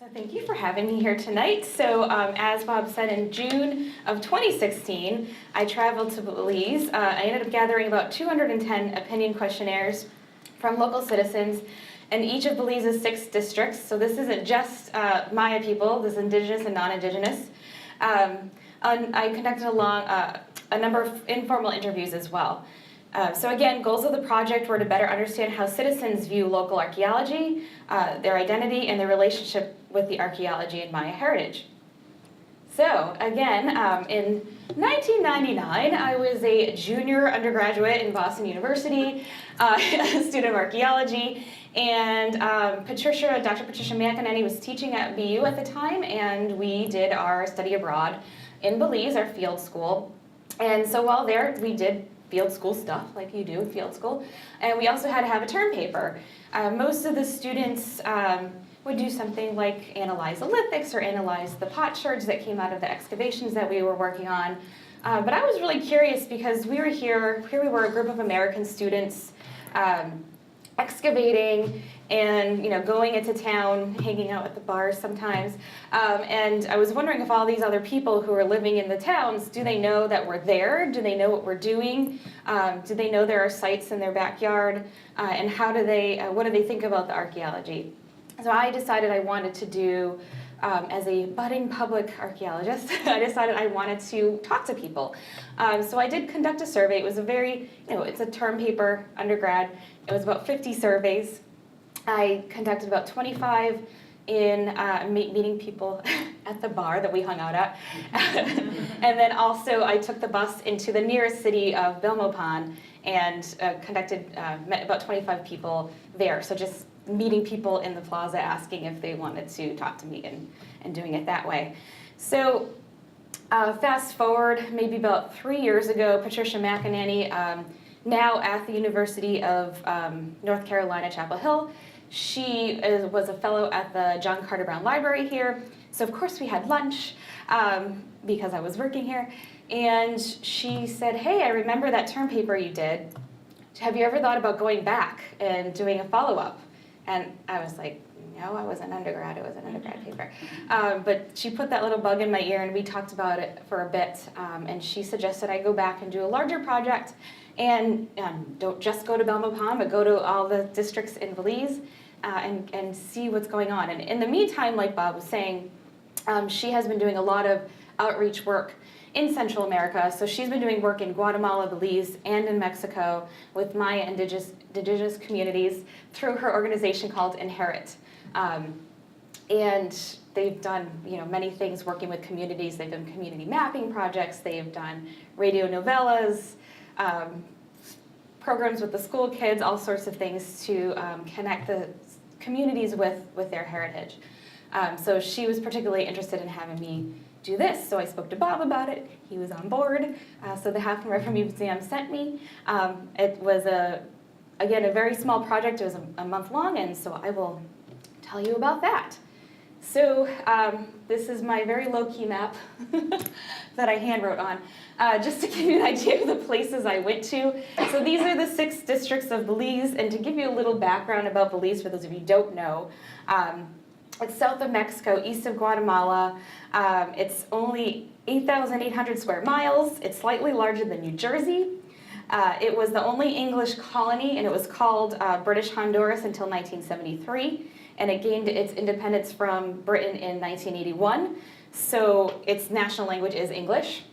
So thank you for having me here tonight. So as Bob said, in June of 2016, I traveled to Belize. I ended up gathering about 210 opinion questionnaires from local citizens in each of Belize's 6 districts. So this isn't just Maya people, this is Indigenous and non-Indigenous. I conducted a number of informal interviews as well. So again, goals of the project were to better understand how citizens view local archaeology, their identity, and their relationship with the archaeology and Maya heritage. So again, in 1999, I was a junior undergraduate in Boston University, a student of archaeology, and Dr. Patricia McEnany was teaching at BU at the time, and we did our study abroad in Belize, our field school. And so while there, we did field school stuff, like you do in field school, and we also had to have a term paper. Most of the students would do something like analyze the lithics or analyze the potsherds that came out of the excavations that we were working on. But I was really curious because we were here we were a group of American students excavating and going into town, hanging out at the bars sometimes. And I was wondering if all these other people who are living in the towns, do they know that we're there? Do they know what we're doing? Do they know there are sites in their backyard? And what do they think about the archaeology? So I decided I wanted to do, as a budding public archaeologist, I decided I wanted to talk to people. So I did conduct a survey. It was a very, it's a term paper, undergrad. It was about 50 surveys. I conducted about 25 in meeting people at the bar that we hung out at. And then also I took the bus into the nearest city of Belmopan and met about 25 people there. So just meeting people in the plaza, asking if they wanted to talk to me and doing it that way. So fast forward maybe about 3 years ago, Patricia McEnany, now at the University of North Carolina, Chapel Hill, she was a fellow at the John Carter Brown Library here. So of course we had lunch because I was working here. And she said, hey, I remember that term paper you did. Have you ever thought about going back and doing a follow-up? And I was like, no, I was an undergrad. It was an undergrad paper. But she put that little bug in my ear, and we talked about it for a bit. And she suggested I go back and do a larger project, and don't just go to Belmopan, but go to all the districts in Belize and see what's going on. And in the meantime, like Bob was saying, she has been doing a lot of outreach work in Central America. So she's been doing work in Guatemala, Belize, and in Mexico with Maya indigenous communities through her organization called Inherit. And they've done many things working with communities. They've done community mapping projects. They've done radio novellas, programs with the school kids, all sorts of things to connect the communities with their heritage. So she was particularly interested in having me do this, so I spoke to Bob about it. He was on board. So the Half River Museum sent me. It was again a very small project. It was a month long, and so I will tell you about that. So this is my very low-key map that I hand wrote on, just to give you an idea of the places I went to. So these are the 6 districts of Belize, and to give you a little background about Belize, for those of you who don't know, it's south of Mexico, east of Guatemala. It's only 8,800 square miles. It's slightly larger than New Jersey. It was the only English colony, and it was called British Honduras until 1973. And it gained its independence from Britain in 1981. So its national language is English.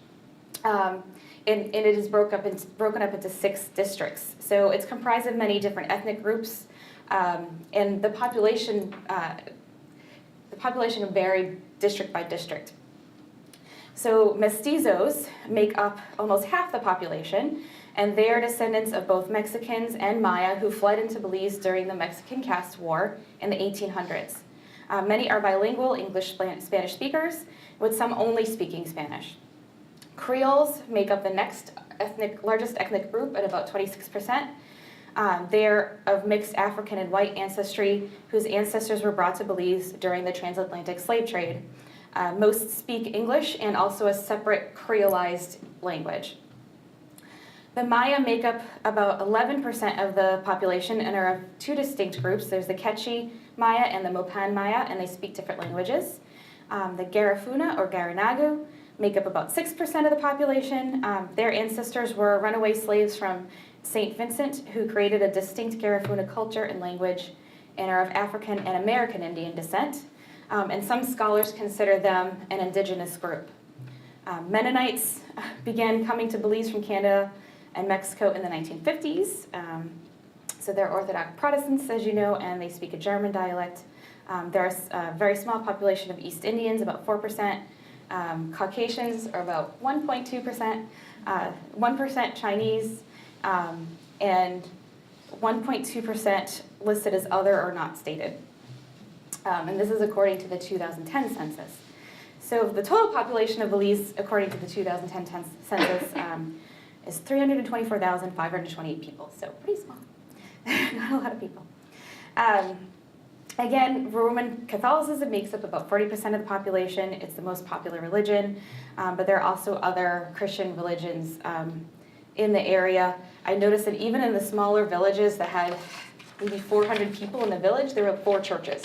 And it is broken up into 6 districts. So it's comprised of many different ethnic groups, and the population varied district by district. So mestizos make up almost half the population, and they are descendants of both Mexicans and Maya who fled into Belize during the Mexican Caste War in the 1800s. Many are bilingual English-Spanish speakers, with some only speaking Spanish. Creoles make up the next largest ethnic group at about 26%. They're of mixed African and white ancestry, whose ancestors were brought to Belize during the transatlantic slave trade. Most speak English and also a separate creolized language. The Maya make up about 11% of the population and are of two distinct groups. There's the Quechua Maya and the Mopan Maya, and they speak different languages. The Garifuna or Garinagu make up about 6% of the population. Their ancestors were runaway slaves from St. Vincent who created a distinct Garifuna culture and language and are of African and American Indian descent. And some scholars consider them an indigenous group. Mennonites began coming to Belize from Canada and Mexico in the 1950s. So they're Orthodox Protestants, as you know, and they speak a German dialect. There's a very small population of East Indians, about 4%. Caucasians are about 1.2%. 1% Chinese, and 1.2% listed as other or not stated. And this is according to the 2010 census. So the total population of Belize, according to the 2010 census, is 324,528 people, so pretty small. Not a lot of people. Again, Roman Catholicism makes up about 40% of the population. It's the most popular religion, but there are also other Christian religions in the area. I noticed that even in the smaller villages that had maybe 400 people in the village, there were 4 churches.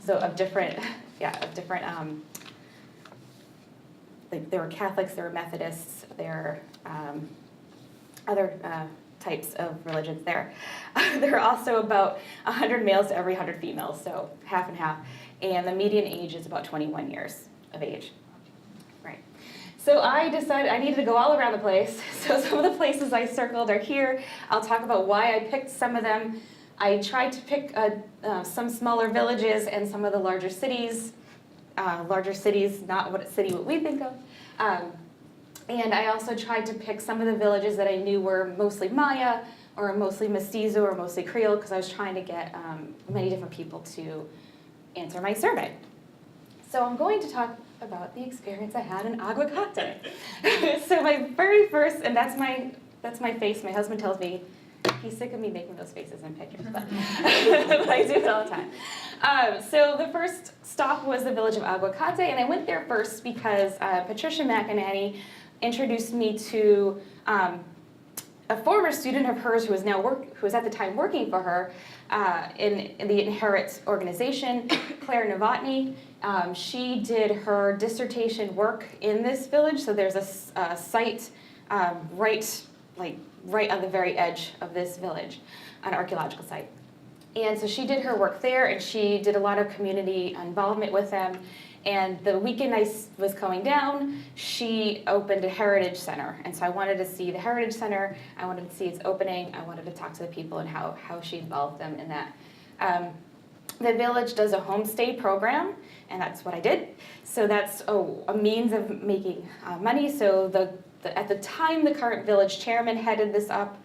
So of different, like there were Catholics, there were Methodists, there were other types of religions there. There are also about 100 males to every 100 females, so half and half. And the median age is about 21 years of age. Right. So I decided I needed to go all around the place. So some of the places I circled are here. I'll talk about why I picked some of them. I tried to pick some smaller villages and some of the larger cities. Not what we think of. And I also tried to pick some of the villages that I knew were mostly Maya or mostly Mestizo or mostly Creole because I was trying to get many different people to answer my survey. So I'm going to talk about the experience I had in Aguacate. So my very first, and that's my face. My husband tells me he's sick of me making those faces in pictures, but I do it all the time. So the first stop was the village of Aguacate, and I went there first because Patricia McEnany introduced me to a former student of hers who was at the time working for her in the Inherit organization, Claire Novotny. She did her dissertation work in this village, so there's a site right on the very edge of this village, an archaeological site. And so she did her work there, and she did a lot of community involvement with them. And the weekend I was going down, she opened a heritage center. And so I wanted to see the heritage center, I wanted to see its opening, I wanted to talk to the people and how she involved them in that. The village does a homestay program, and that's what I did. So that's a means of making money. So at the time, the current village chairman headed this up.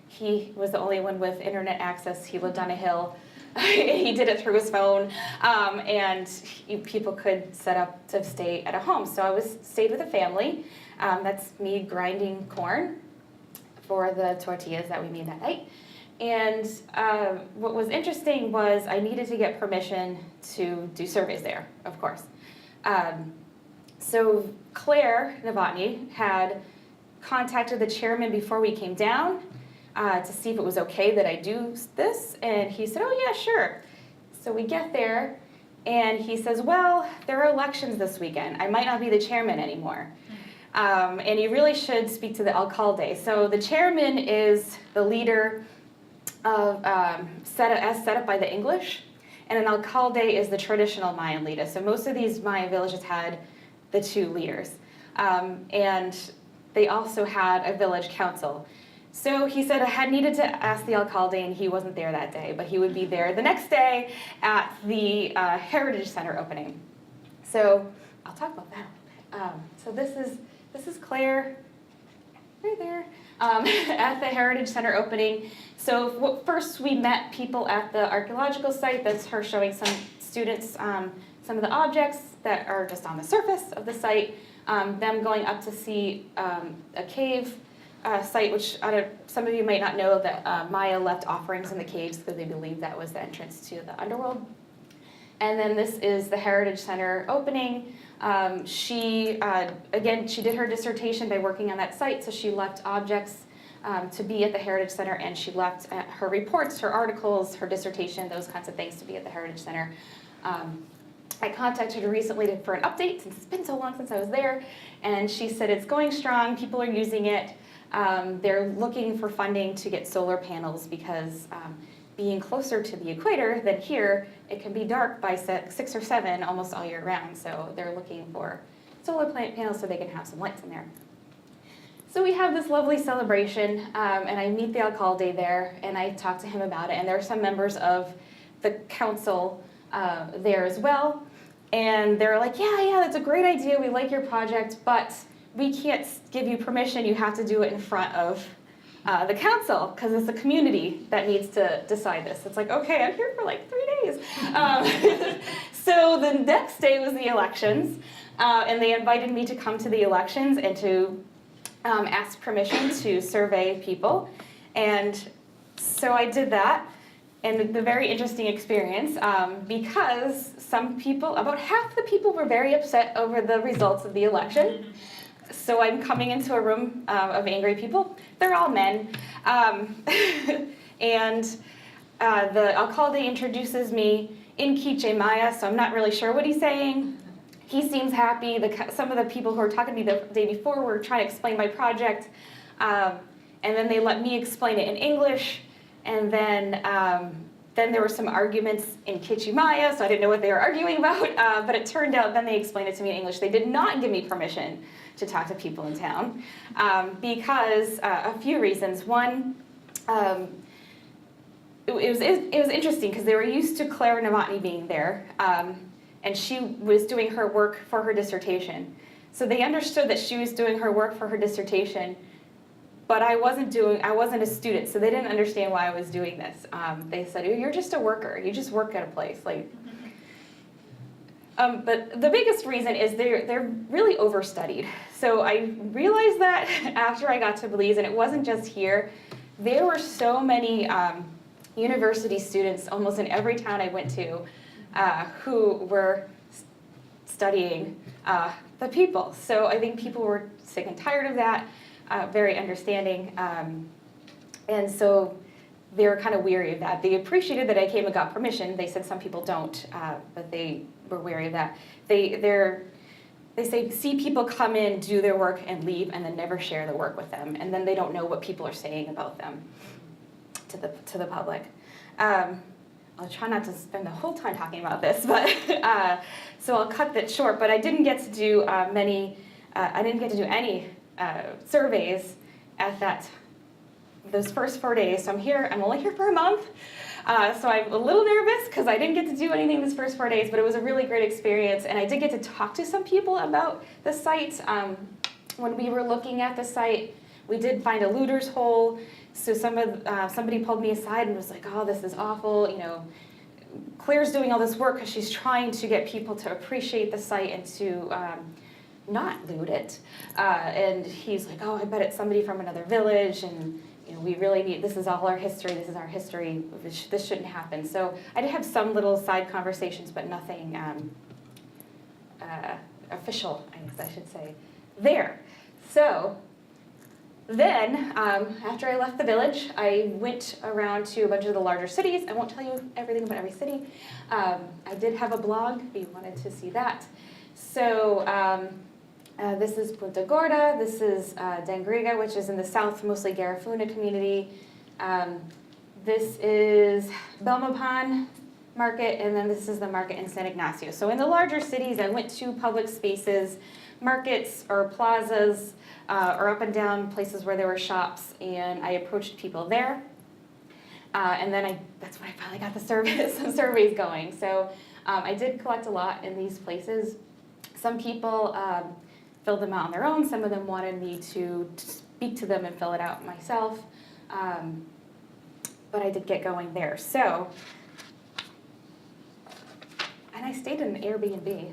He was the only one with internet access. He lived on a hill. He did it through his phone, and people could set up to stay at a home. So I stayed with a family. That's me grinding corn for the tortillas that we made that night. And what was interesting was I needed to get permission to do surveys there, of course. So Claire Novotny had contacted the chairman before we came down to see if it was okay that I do this, and he said, oh yeah, sure. So we get there, and he says, well, there are elections this weekend. I might not be the chairman anymore. And you really should speak to the alcalde. So the chairman is the leader of, as set up by the English, and an alcalde is the traditional Mayan leader. So most of these Mayan villages had the 2 leaders. And they also had a village council. So he said I had needed to ask the alcalde, and he wasn't there that day, but he would be there the next day at the Heritage Center opening. So I'll talk about that. So this is Claire, right there, at the Heritage Center opening. So first we met people at the archaeological site. That's her showing some students some of the objects that are just on the surface of the site. Them going up to see a cave site, which some of you might not know that Maya left offerings in the caves because they believed that was the entrance to the underworld. And then this is the Heritage Center opening. She did her dissertation by working on that site, so she left objects to be at the Heritage Center, and she left her reports, her articles, her dissertation, those kinds of things to be at the Heritage Center. I contacted her recently for an update, since it's been so long since I was there, and she said it's going strong, people are using it. They're looking for funding to get solar panels because being closer to the equator than here, it can be dark by 6 or 7 almost all year round, so they're looking for solar panels so they can have some lights in there. So we have this lovely celebration, and I meet the alcalde there, and I talk to him about it, and there are some members of the council there as well, and they're like, yeah, that's a great idea, we like your project, but we can't give you permission, you have to do it in front of the council, because it's the community that needs to decide this. It's like, okay, I'm here for like 3 days. So the next day was the elections, and they invited me to come to the elections and to ask permission to survey people. And so I did that, and the very interesting experience, because some people, about half the people were very upset over the results of the election. So I'm coming into a room of angry people. They're all men. And the alcalde introduces me in Quiche Maya, so I'm not really sure what he's saying. He seems happy. Some of the people who were talking to me the day before were trying to explain my project. And then they let me explain it in English. And then there were some arguments in Quiche Maya, so I didn't know what they were arguing about. But it turned out then they explained it to me in English. They did not give me permission to talk to people in town because a few reasons. One, it was interesting because they were used to Claire Novotny being there, and she was doing her work for her dissertation. So they understood that she was doing her work for her dissertation, but I wasn't a student, so they didn't understand why I was doing this. They said, "You're just a worker. You just work at a place." But the biggest reason is they're really overstudied. So I realized that after I got to Belize, and it wasn't just here. There were so many university students, almost in every town I went to, who were studying the people. So I think people were sick and tired of that, very understanding. And so they were kind of weary of that. They appreciated that I came and got permission. They said some people don't, but they were wary of that. They say see people come in, do their work, and leave, and then never share the work with them. And then they don't know what people are saying about them to the public. I'll try not to spend the whole time talking about this, but so I'll cut that short. But I didn't get to do any surveys at those first 4 days. So I'm only here for a month. So I'm a little nervous because I didn't get to do anything these first 4 days, but it was a really great experience. And I did get to talk to some people about the site. When we were looking at the site, we did find a looter's hole. So somebody pulled me aside and was like, "Oh, this is awful. You know, Claire's doing all this work because she's trying to get people to appreciate the site and to not loot it." And he's like, "Oh, I bet it's somebody from another village, and we really need, this is all our history, this is our history, this shouldn't happen." So I did have some little side conversations, but nothing official, I guess I should say, there. So then, after I left the village, I went around to a bunch of the larger cities. I won't tell you everything about every city. I did have a blog, if you wanted to see that. So this is Punta Gorda, this is Dangriga, which is in the south, mostly Garifuna community. This is Belmopan Market, and then this is the market in San Ignacio. So in the larger cities, I went to public spaces, markets or plazas, or up and down places where there were shops, and I approached people there. And then that's when I finally got some surveys going. So I did collect a lot in these places. Some people filled them out on their own. Some of them wanted me to speak to them and fill it out myself. But I did get going there. So, and I stayed in an Airbnb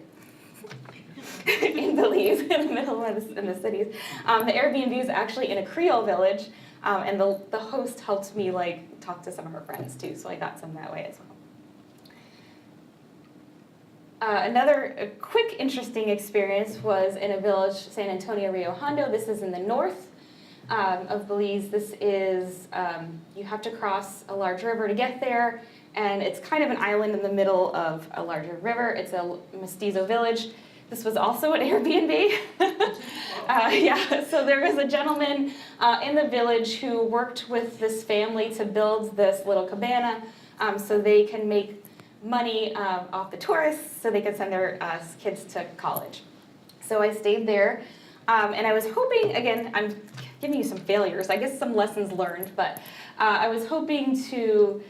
in Belize, in the middle of the cities. The Airbnb is actually in a Creole village, and the host helped me talk to some of her friends too, so I got some that way as well. Another quick interesting experience was in a village, San Antonio, Rio Hondo. This is in the north. of Belize. This is, you have to cross a large river to get there, and it's kind of an island in the middle of a larger river. It's a mestizo village. This was also an Airbnb. Yeah, so there was a gentleman in the village who worked with this family to build this little cabana so they can make money off the tourists so they could send their kids to college. So I stayed there, and I was hoping, again, I'm giving you some failures, I guess some lessons learned, but I was hoping to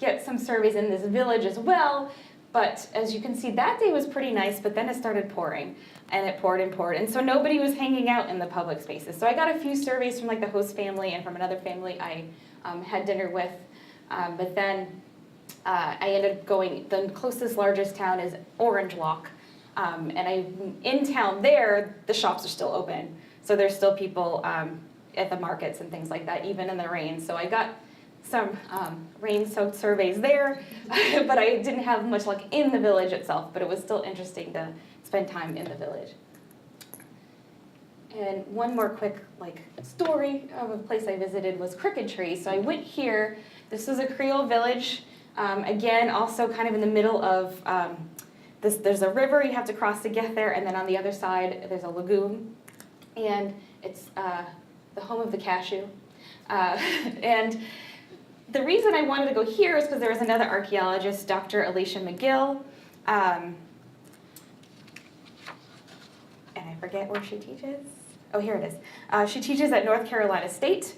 get some surveys in this village as well. But as you can see, that day was pretty nice, but then it started pouring, and it poured and poured. And so nobody was hanging out in the public spaces. So I got a few surveys from like the host family and from another family I had dinner with. But then I ended up going, the closest largest town is Orange Walk. And in town there, the shops are still open. So there's still people at the markets and things like that, even in the rain. So I got some rain-soaked surveys there, but I didn't have much luck in the village itself, but it was still interesting to spend time in the village. And one more quick story of a place I visited was Crooked Tree. So I went here. This was a Creole village. Again, also kind of in the middle of there's a river you have to cross to get there, and then on the other side there's a lagoon. And it's the home of the cashew. And the reason I wanted to go here is because there was another archaeologist, Dr. Alicia McGill, and I forget where she teaches. Oh, here it is. She teaches at North Carolina State.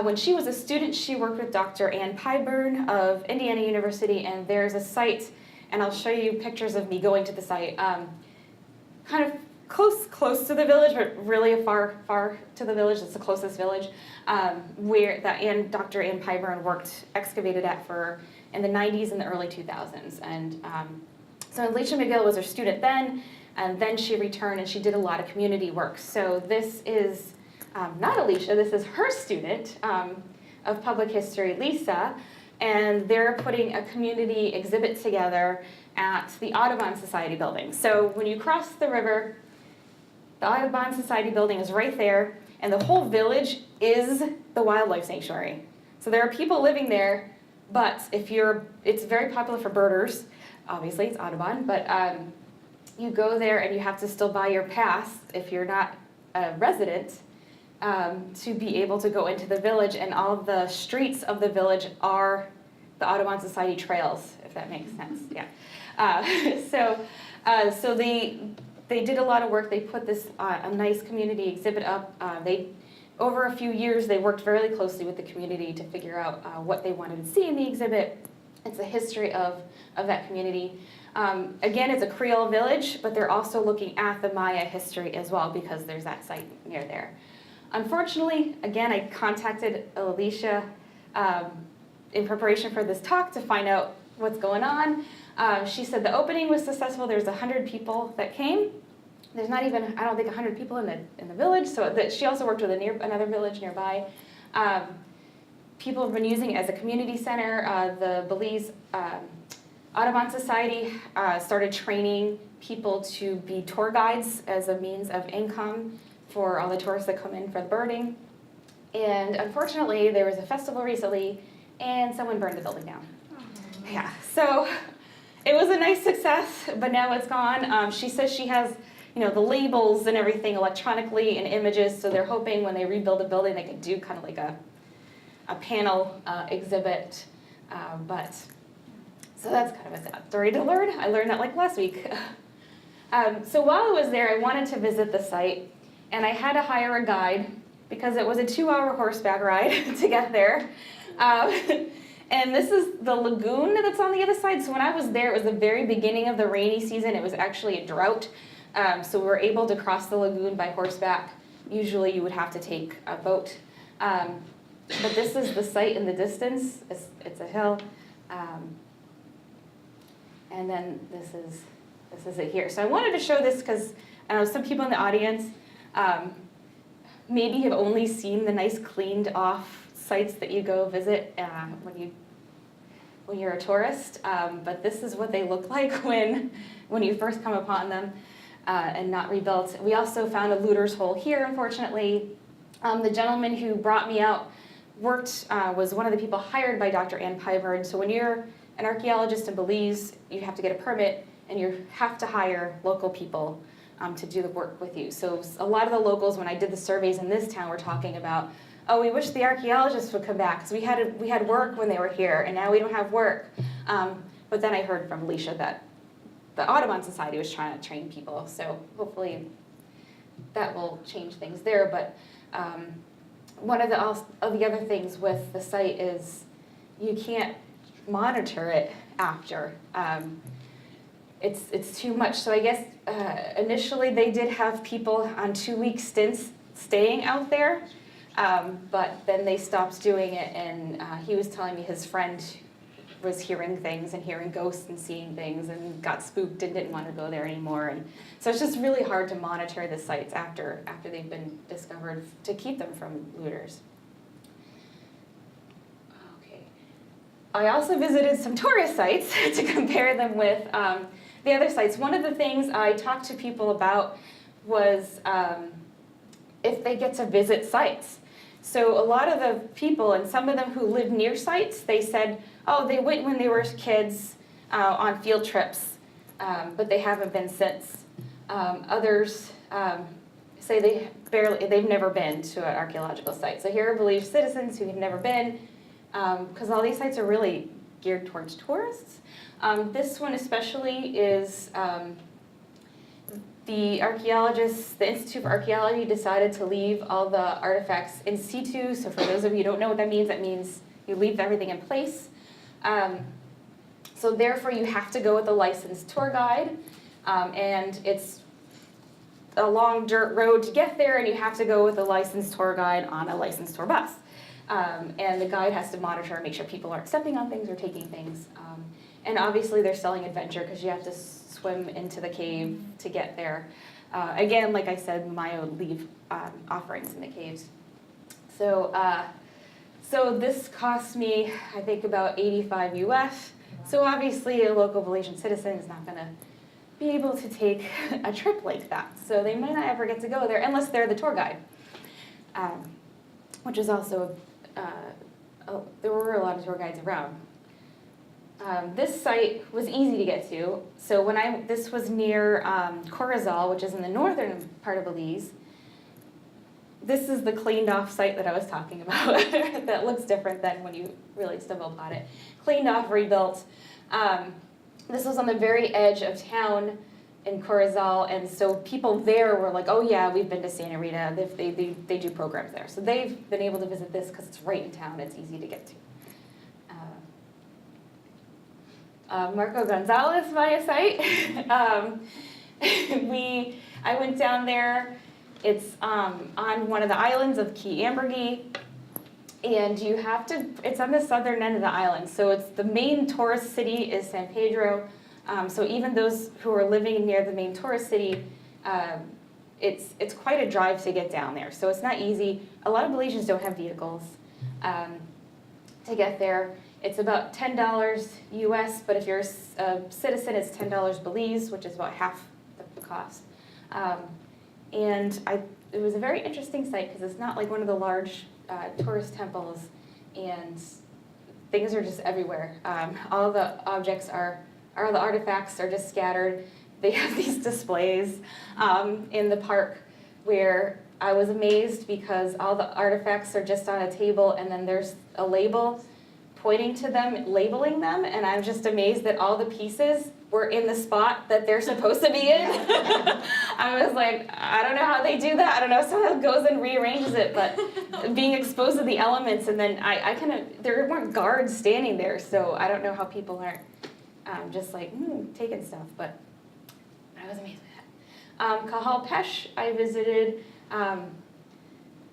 When she was a student, she worked with Dr. Ann Pyburn of Indiana University, and there's a site, and I'll show you pictures of me going to the site, kind of close to the village, but really far to the village. It's the closest village where Dr. Ann Pyburn excavated at for in the 90s and the early 2000s. And so Alicia McGill was her student then, and then she returned and she did a lot of community work. So this is not Alicia, this is her student of public history, Lisa, and they're putting a community exhibit together at the Obon Society building. So when you cross the river, the Obon Society building is right there, and the whole village is the wildlife sanctuary. So there are people living there, but it's very popular for birders. Obviously, it's Audubon, but you go there and you have to still buy your pass if you're not a resident to be able to go into the village, and all of the streets of the village are the Audubon Society trails, if that makes sense. Yeah. So they did a lot of work. They put this a nice community exhibit up. Over a few years, they worked very closely with the community to figure out what they wanted to see in the exhibit. It's a history of that community. Again, it's a Creole village, but they're also looking at the Maya history as well because there's that site near there. Unfortunately, again, I contacted Alicia in preparation for this talk to find out what's going on. She said the opening was successful. There's 100 people that came. There's not even, I don't think, 100 people in the village. So she also worked with another village nearby. People have been using it as a community center. The Belize Audubon Society started training people to be tour guides as a means of income for all the tourists that come in for the birding. And unfortunately, there was a festival recently, and someone burned the building down. Yeah, so it was a nice success, but now it's gone. She says she has, the labels and everything electronically and images, so they're hoping when they rebuild the building, they can do kind of like a panel exhibit. So that's kind of a sad story to learn. I learned that last week. So while I was there, I wanted to visit the site, and I had to hire a guide because it was a 2-hour horseback ride to get there. And this is the lagoon that's on the other side. So when I was there, it was the very beginning of the rainy season. It was actually a drought. So we were able to cross the lagoon by horseback. Usually you would have to take a boat. But this is the site in the distance. It's a hill. And then this is it here. So I wanted to show this because I know some people in the audience maybe have only seen the nice cleaned off sites that you go visit when you're a tourist, but this is what they look like when you first come upon them and not rebuilt. We also found a looter's hole here, unfortunately, The gentleman who brought me out was one of the people hired by Dr. Ann Piper. And so when you're an archaeologist in Belize, you have to get a permit and you have to hire local people to do the work with you. So a lot of the locals, when I did the surveys in this town, were talking about, oh, we wish the archaeologists would come back because we had work when they were here and now we don't have work. But then I heard from Alicia that the Obon Society was trying to train people. So hopefully that will change things there. But one of the other things with the site is you can't monitor it after. It's too much. So I guess initially they did have people on 2-week stints staying out there, but then they stopped doing it, and he was telling me his friend was hearing things and hearing ghosts and seeing things and got spooked and didn't want to go there anymore. And so it's just really hard to monitor the sites after they've been discovered to keep them from looters. Okay. I also visited some tourist sites to compare them with the other sites. One of the things I talked to people about was if they get to visit sites. So a lot of the people, and some of them who live near sites, they said, oh, they went when they were kids on field trips, but they haven't been since. Others say they've never been to an archaeological site. So here are Belize citizens who have never been, because all these sites are really geared towards tourists. This one especially is the archaeologists, the Institute for Archaeology decided to leave all the artifacts in situ. So for those of you who don't know what that means you leave everything in place. So therefore you have to go with a licensed tour guide, and it's a long dirt road to get there, and you have to go with a licensed tour guide on a licensed tour bus. And the guide has to monitor and make sure people aren't stepping on things or taking things. And obviously they're selling adventure because you have to swim into the cave to get there. Again, like I said, Maya would leave offerings in the caves. So this cost me, I think, about 85 US. So obviously a local Belizean citizen is not gonna be able to take a trip like that. So they might not ever get to go there unless they're the tour guide, which is also, there were a lot of tour guides around. This site was easy to get to. So this was near Corozal, which is in the northern part of Belize. This is the cleaned off site that I was talking about that looks different than when you really stumble upon it. Cleaned off, rebuilt. This was on the very edge of town in Corozal, and so people there were like, oh yeah, we've been to Santa Rita, they do programs there. So they've been able to visit this because it's right in town, it's easy to get to. Marco Gonzalez Maya site. I went down there. It's on one of the islands of Key Ambergee, and it's on the southern end of the island. So it's the main tourist city is San Pedro. So even those who are living near the main tourist city, it's quite a drive to get down there. So it's not easy. A lot of Belizeans don't have vehicles to get there. It's about $10 US, but if you're a citizen, it's $10 Belize, which is about half the cost. And it was a very interesting site because it's not like one of the large tourist temples, and things are just everywhere. All the artifacts are just scattered. They have these displays in the park where I was amazed because all the artifacts are just on a table, and then there's a label pointing to them, labeling them, and I'm just amazed that all the pieces were in the spot that they're supposed to be in. I was like, I don't know how they do that. I don't know if someone goes and rearranges it, but being exposed to the elements, and then there weren't guards standing there, so I don't know how people aren't just like, taking stuff, but I was amazed by that. Kahal Pesh, I visited.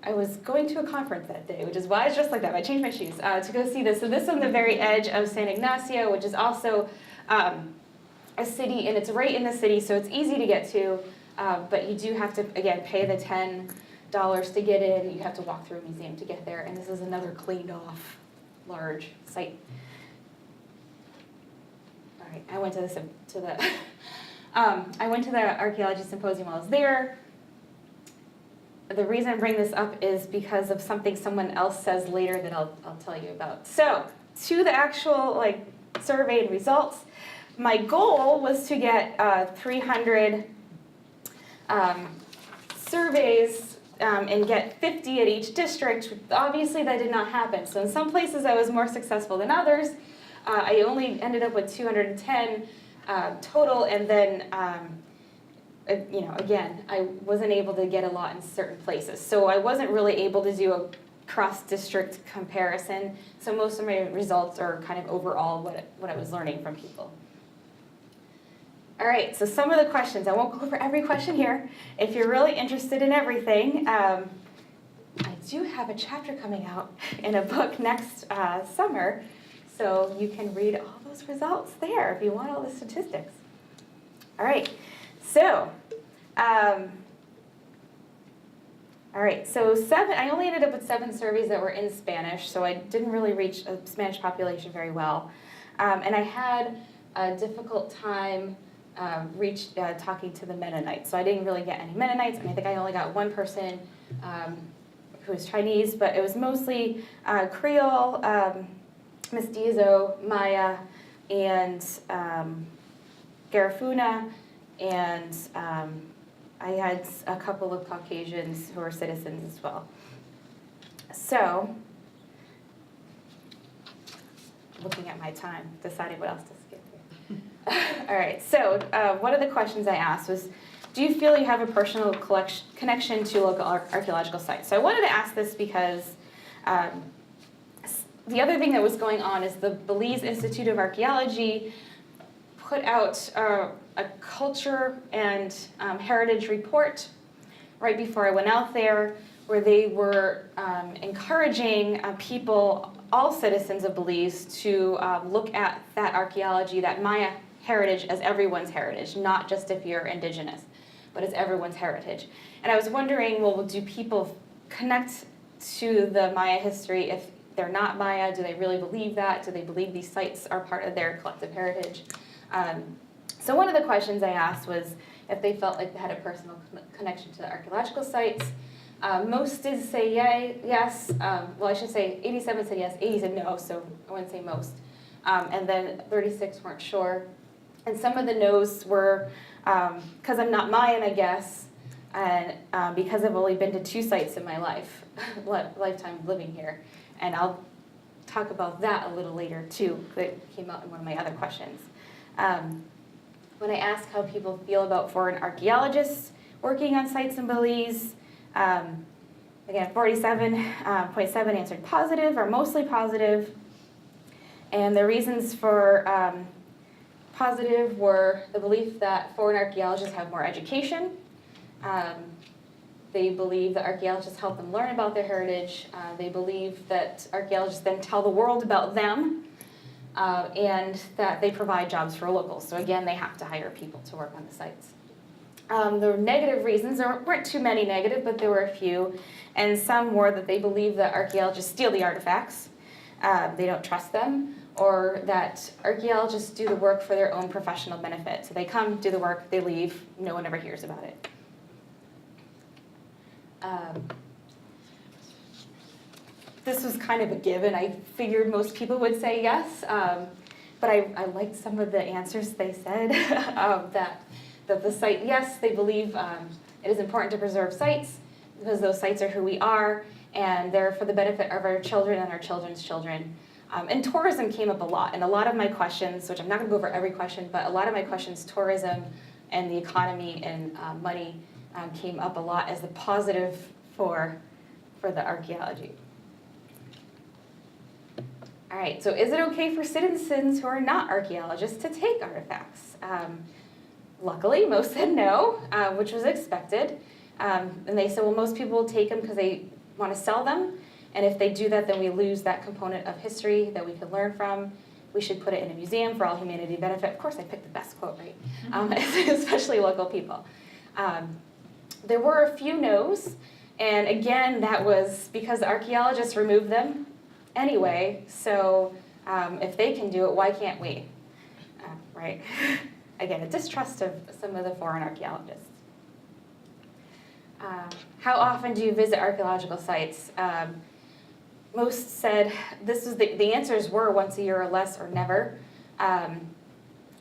I was going to a conference that day, which is why it's just like that. I changed my shoes to go see this. So this is on the very edge of San Ignacio, which is also a city, and it's right in the city, so it's easy to get to, but you do have to, again, pay the $10 to get in. You have to walk through a museum to get there, and this is another cleaned off, large site. All right, I went to the Archaeology Symposium while I was there. the reason I bring this up is because of something someone else says later that I'll tell you about. So, to the actual survey and results, my goal was to get 300 surveys and get 50 at each district. Obviously, that did not happen. So in some places, I was more successful than others. I only ended up with 210 total, and then, again, I wasn't able to get a lot in certain places. So I wasn't really able to do a cross-district comparison. So most of my results are kind of overall what I was learning from people. All right, so some of the questions. I won't go over every question here. If you're really interested in everything, I do have a chapter coming out in a book next summer, so you can read all those results there if you want all the statistics. All right, so, I only ended up with 7 surveys that were in Spanish, so I didn't really reach a Spanish population very well. And I had a difficult time talking to the Mennonites. So I didn't really get any Mennonites, and I think I only got one person who was Chinese, but it was mostly Creole, Mestizo, Maya, and Garifuna, and I had a couple of Caucasians who were citizens as well. So, looking at my time, deciding what else to skip here. All right, so one of the questions I asked was, do you feel you have a personal connection to local archaeological sites? So I wanted to ask this because the other thing that was going on is the Belize Institute of Archaeology put out a culture and heritage report right before I went out there, where they were encouraging people, all citizens of Belize, to look at that archaeology, that Maya heritage, as everyone's heritage, not just if you're indigenous, but as everyone's heritage. And I was wondering, well, do people connect to the Maya history if they're not Maya? Do they really believe that? Do they believe these sites are part of their collective heritage? So one of the questions I asked was if they felt like they had a personal connection to the archaeological sites. Most did say yes. Well, I should say 87 said yes, 80 said no, so I wouldn't say most. And then 36 weren't sure. And some of the no's were because I'm not Mayan, I guess, and because I've only been to 2 sites in my lifetime living here. And I'll talk about that a little later, too. That came out in one of my other questions. When I asked how people feel about foreign archaeologists working on sites in Belize, again, 47.7 answered positive or mostly positive. And the reasons for positive were the belief that foreign archaeologists have more education. They believe that archaeologists help them learn about their heritage. They believe that archaeologists then tell the world about them, and that they provide jobs for locals. So again, they have to hire people to work on the sites. The negative reasons, there weren't too many negative, but there were a few, and some were that they believe that archaeologists steal the artifacts, they don't trust them, or that archaeologists do the work for their own professional benefit. So they come, do the work, they leave, no one ever hears about it. This was kind of a given. I figured most people would say yes, but I liked some of the answers they said, that the site, yes, they believe it is important to preserve sites because those sites are who we are, and they're for the benefit of our children and our children's children. And tourism came up a lot, and a lot of my questions, which I'm not going to go over every question, but a lot of my questions, tourism and the economy and money came up a lot as the positive for the archaeology. All right, so is it okay for citizens who are not archaeologists to take artifacts? Luckily, most said no, which was expected. And they said, well, most people will take them because they want to sell them. And if they do that, then we lose that component of history that we could learn from. We should put it in a museum for all humanity benefit. Of course, I picked the best quote, right? Especially local people. There were a few no's. And again, that was because archaeologists removed them anyway. So if they can do it, why can't we? Right? Again, a distrust of some of the foreign archaeologists. How often do you visit archaeological sites? Most said the answers were once a year or less or never.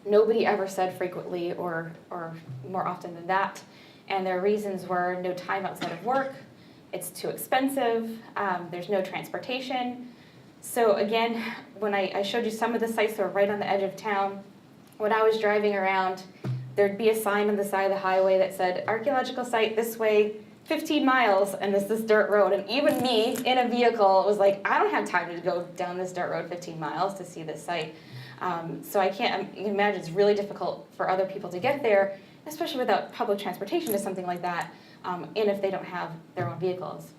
Nobody ever said frequently or more often than that. And their reasons were no time outside of work, it's too expensive, there's no transportation. So again, when I showed you some of the sites that were right on the edge of town, when I was driving around, there'd be a sign on the side of the highway that said, archaeological site this way, 15 miles, and this dirt road. And even me, in a vehicle, was like, I don't have time to go down this dirt road 15 miles to see this site. So I can imagine it's really difficult for other people to get there, especially without public transportation to something like that, and if they don't have their own vehicles.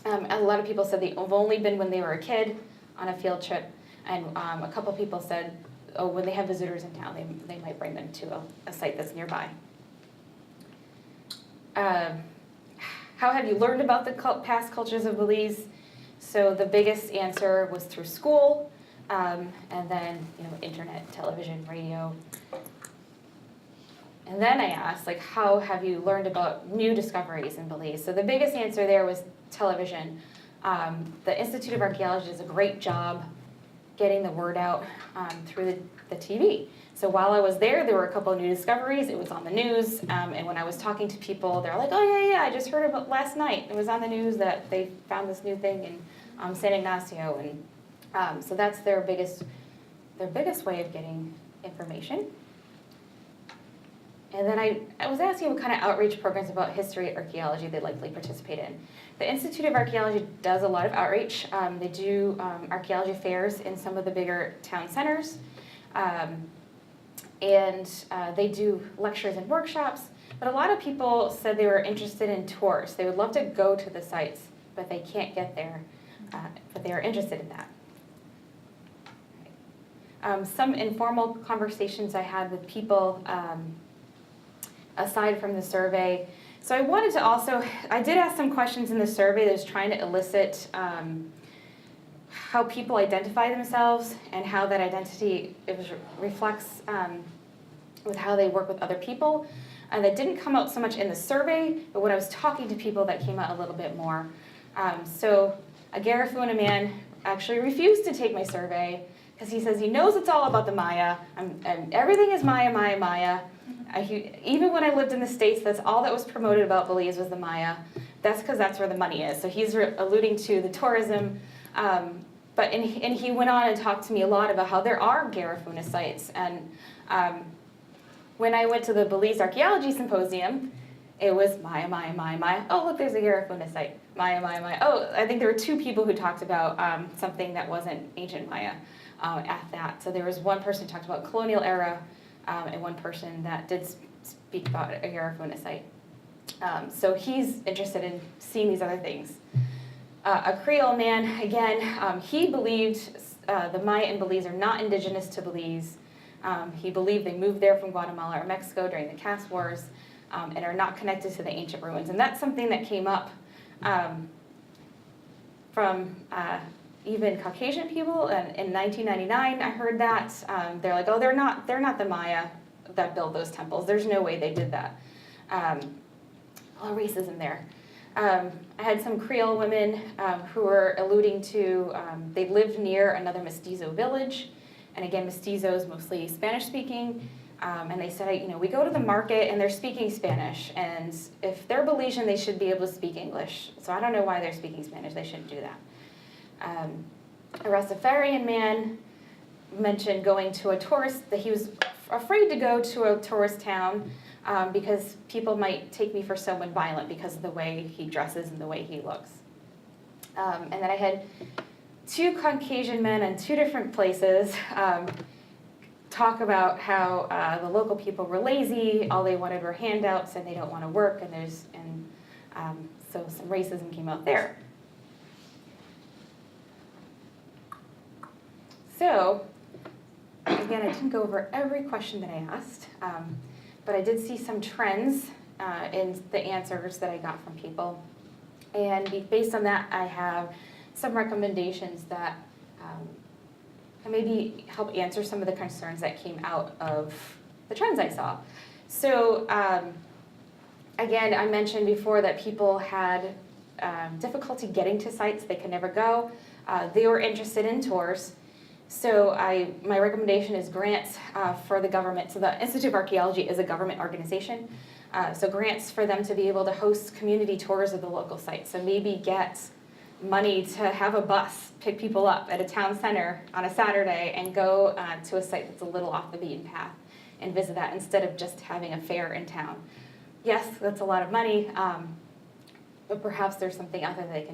A lot of people said they've only been when they were a kid on a field trip, and a couple people said, oh, when they have visitors in town, they might bring them to a site that's nearby. How have you learned about the past cultures of Belize? So the biggest answer was through school, and then internet, television, radio. And then I asked, like, how have you learned about new discoveries in Belize? So the biggest answer there was television. The Institute of Archaeology does a great job getting the word out through the TV. So while I was there were a couple of new discoveries. It was on the news, and when I was talking to people, they're like, oh yeah, I just heard about last night. It was on the news that they found this new thing in San Ignacio, and so that's their biggest way of getting information. And then I was asking what kind of outreach programs about history archaeology they likely participate in. The Institute of Archaeology does a lot of outreach. They do archaeology fairs in some of the bigger town centers. And they do lectures and workshops. But a lot of people said they were interested in tours. They would love to go to the sites, but they can't get there. But they are interested in that. Some informal conversations I had with people aside from the survey. So I wanted to also, I did ask some questions in the survey that was trying to elicit how people identify themselves and how that identity reflects with how they work with other people. And that didn't come out so much in the survey, but when I was talking to people, that came out a little bit more. So a Garifuna man actually refused to take my survey because he says he knows it's all about the Maya, and everything is Maya, Maya, Maya. Even when I lived in the States, that's all that was promoted about Belize was the Maya. That's because that's where the money is. So he's alluding to the tourism. But he went on and talked to me a lot about how there are Garifuna sites. And when I went to the Belize Archaeology Symposium, it was Maya, Maya, Maya, Maya. Oh, look, there's a Garifuna site. Maya, Maya, Maya. Oh, I think there were 2 people who talked about something that wasn't ancient Maya at that. So there was one person who talked about colonial era, and one person that did speak about a Garifuna site. So he's interested in seeing these other things. A Creole man, again, he believed the Maya in Belize are not indigenous to Belize. He believed they moved there from Guatemala or Mexico during the caste wars and are not connected to the ancient ruins. And that's something that came up from even Caucasian people. And in 1999, I heard that. They're like, oh, they're not the Maya that built those temples. There's no way they did that. A lot of racism there. I had some Creole women who were alluding to, they lived near another mestizo village. And again, mestizo is mostly Spanish speaking. And they said, we go to the market and they're speaking Spanish. And if they're Belizean, they should be able to speak English. So I don't know why they're speaking Spanish. They shouldn't do that. A Rastafarian man mentioned going to a tourist, that he was afraid to go to a tourist town because people might take me for someone violent because of the way he dresses and the way he looks. And then I had 2 Caucasian men in 2 different places talk about how the local people were lazy, all they wanted were handouts, and they don't want to work, and so some racism came out there. So, again, I didn't go over every question that I asked, but I did see some trends in the answers that I got from people. And based on that, I have some recommendations that can maybe help answer some of the concerns that came out of the trends I saw. So Again, I mentioned before that people had difficulty getting to sites, they could never go. They were interested in tours. So my recommendation is grants for the government. So the Institute of Archaeology is a government organization. So grants for them to be able to host community tours of the local sites. So maybe get money to have a bus pick people up at a town center on a Saturday and go to a site that's a little off the beaten path and visit that instead of just having a fair in town. Yes, that's a lot of money, but perhaps there's something out there that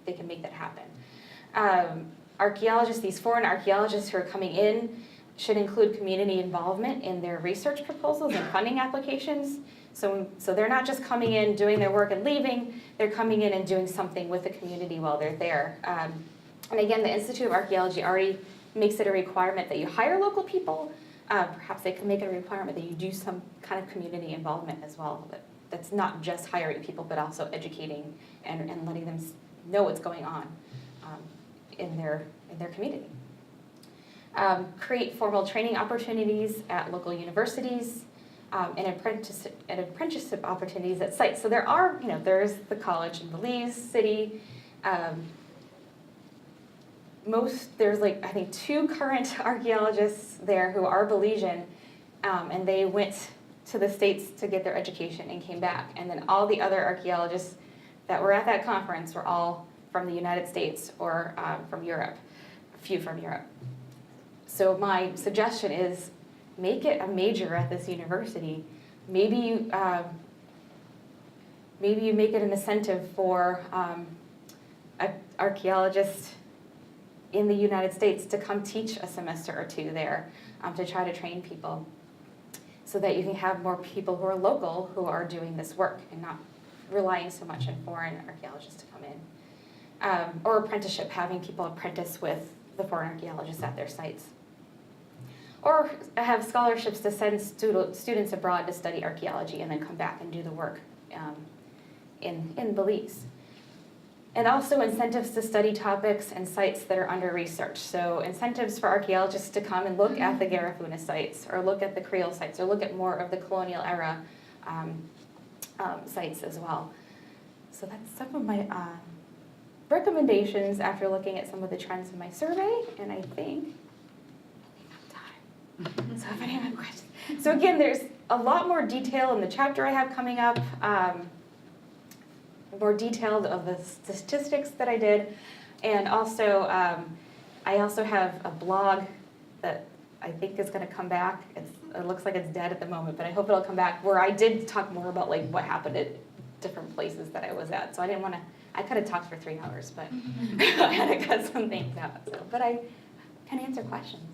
they can make that happen. Archaeologists, these foreign archaeologists who are coming in, should include community involvement in their research proposals and funding applications. So they're not just coming in, doing their work and leaving, they're coming in and doing something with the community while they're there. And again, the Institute of Archaeology already makes it a requirement that you hire local people. Perhaps they can make it a requirement that you do some kind of community involvement as well. That's not just hiring people, but also educating and letting them know what's going on in their community. Create formal training opportunities at local universities and apprenticeship opportunities at sites. So there's the college in Belize City. There's I think 2 current archaeologists there who are Belizean, and they went to the States to get their education and came back. And then all the other archaeologists that were at that conference were all from the United States or from Europe, a few from Europe. So my suggestion is make it a major at this university. Maybe you make it an incentive for an archaeologist in the United States to come teach a semester or 2 there to try to train people so that you can have more people who are local who are doing this work and not relying so much on foreign archaeologists to come in. Or apprenticeship, having people apprentice with the foreign archaeologists at their sites. Or have scholarships to send students abroad to study archaeology and then come back and do the work in Belize. And also incentives to study topics and sites that are under research. So incentives for archaeologists to come and look at the Garifuna sites, or look at the Creole sites, or look at more of the colonial era sites as well. So that's some of my recommendations after looking at some of the trends in my survey, and I think we have time. So if anyone has questions. So again, there's a lot more detail in the chapter I have coming up. More detailed of the statistics that I did, and also I also have a blog that I think is going to come back. It looks like it's dead at the moment, but I hope it'll come back, where I did talk more about what happened at different places that I was at. So I didn't want to. I could have talked for 3 hours, but I had to cut some things out. So, but I can answer questions.